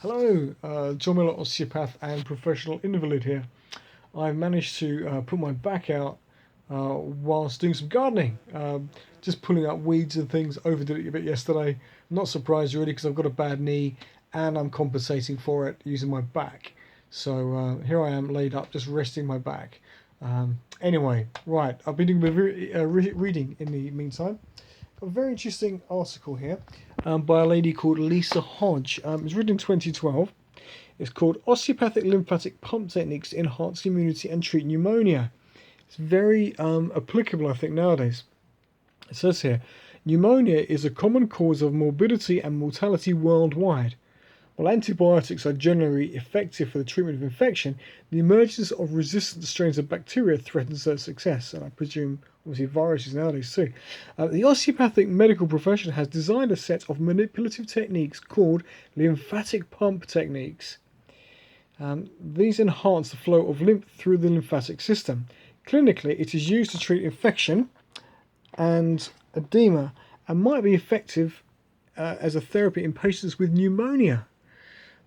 Hello, John Miller, osteopath and professional invalid here. I've managed to put my back out whilst doing some gardening. Just pulling up weeds and things. Overdid it a bit yesterday. Not surprised really because I've got a bad knee and I'm compensating for it using my back. So here I am laid up just resting my back. Anyway, right, I've been doing a bit of reading in the meantime. Got a very interesting article here by a lady called Lisa Hodge. It was written in 2012. It's called Osteopathic Lymphatic Pump Techniques to Enhance Immunity and Treat Pneumonia. It's very applicable, I think, nowadays. It says here, pneumonia is a common cause of morbidity and mortality worldwide. While antibiotics are generally effective for the treatment of infection, the emergence of resistant strains of bacteria threatens their success, and I presume obviously viruses nowadays too. The osteopathic medical profession has designed a set of manipulative techniques called lymphatic pump techniques. These enhance the flow of lymph through the lymphatic system. Clinically, it is used to treat infection and edema and might be effective as a therapy in patients with pneumonia.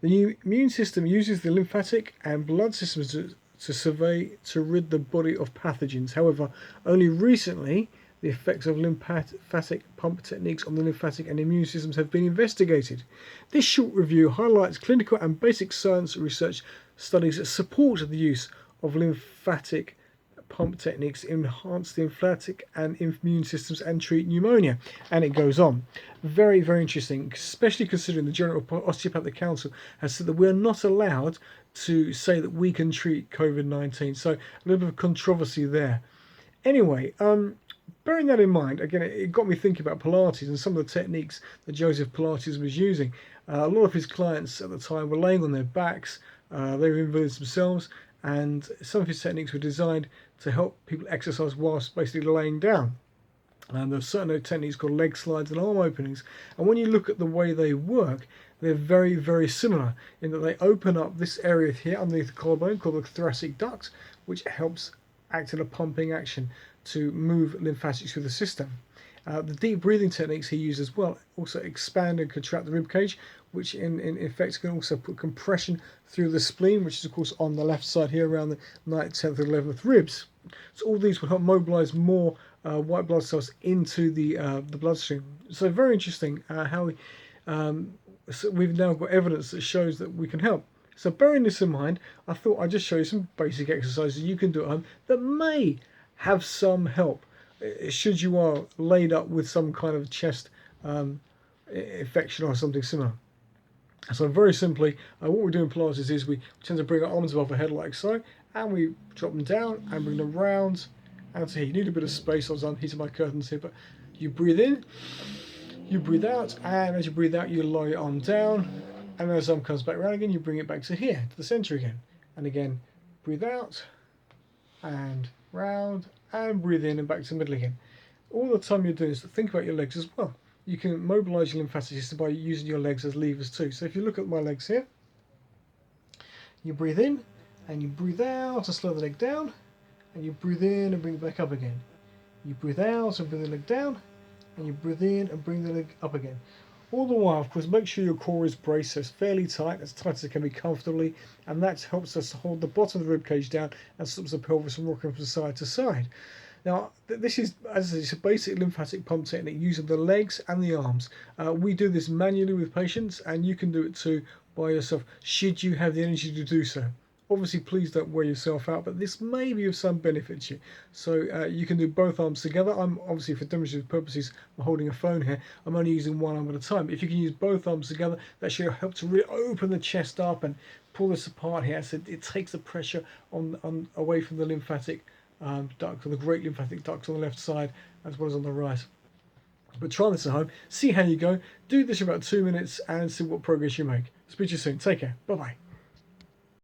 The immune system uses the lymphatic and blood systems to survey to rid the body of pathogens. However, only recently the effects of lymphatic pump techniques on the lymphatic and immune systems have been investigated. This short review highlights clinical and basic science research studies that support the use of lymphatic pump techniques enhance the lymphatic and immune systems and treat pneumonia. And it goes on. Very, very interesting, especially considering the General Osteopathic Council has said that we're not allowed to say that we can treat COVID-19. So a little bit of controversy there. Anyway, bearing that in mind, again, it got me thinking about Pilates and some of the techniques that Joseph Pilates was using. A lot of his clients at the time were laying on their backs, they were invalids themselves, and some of his techniques were designed to help people exercise whilst basically laying down. And there are certain techniques called leg slides and arm openings. And when you look at the way they work, they're very, very similar in that they open up this area here underneath the collarbone called the thoracic duct, which helps act in a pumping action to move lymphatics through the system. The deep breathing techniques he used as well also expand and contract the rib cage, which in effect can also put compression through the spleen, which is of course on the left side here around the 9th, 10th and 11th ribs. So all these will help mobilize more white blood cells into the bloodstream. So very interesting how so we've now got evidence that shows that we can help. So bearing this in mind, I thought I'd just show you some basic exercises you can do at home that may have some help should you are laid up with some kind of chest infection or something similar. So very simply, what we do in Pilates is we tend to bring our arms above our head like so, and we drop them down and bring them round and to here. You need a bit of space, I'm heating my curtains here, but you breathe in, you breathe out, and as you breathe out, you lower your arm down, and as the arm comes back around again, you bring it back to here, to the centre again. And again, breathe out, and round, and breathe in and back to the middle again. All the time you're doing this, think about your legs as well. You can mobilise your lymphatic system by using your legs as levers too. So if you look at my legs here, you breathe in and you breathe out to slow the leg down, and you breathe in and bring it back up again. You breathe out and bring the leg down, and you breathe in and bring the leg up again. All the while, of course, make sure your core is braced so it's fairly tight as it can be comfortably, and that helps us to hold the bottom of the rib cage down and stops the pelvis from rocking from side to side. Now, this is, as I say, a basic lymphatic pump technique using the legs and the arms. We do this manually with patients, and you can do it too by yourself, should you have the energy to do so. Obviously, please don't wear yourself out, but this may be of some benefit to you. So you can do both arms together. I'm obviously, for demonstrative purposes, I'm holding a phone here. I'm only using one arm at a time. If you can use both arms together, that should help to really open the chest up and pull this apart here. So it takes the pressure on away from the lymphatic duct, or the great lymphatic duct on the left side, as well as on the right. But try this at home, see how you go. Do this for about 2 minutes and see what progress you make. Speak to you soon. Take care. Bye-bye.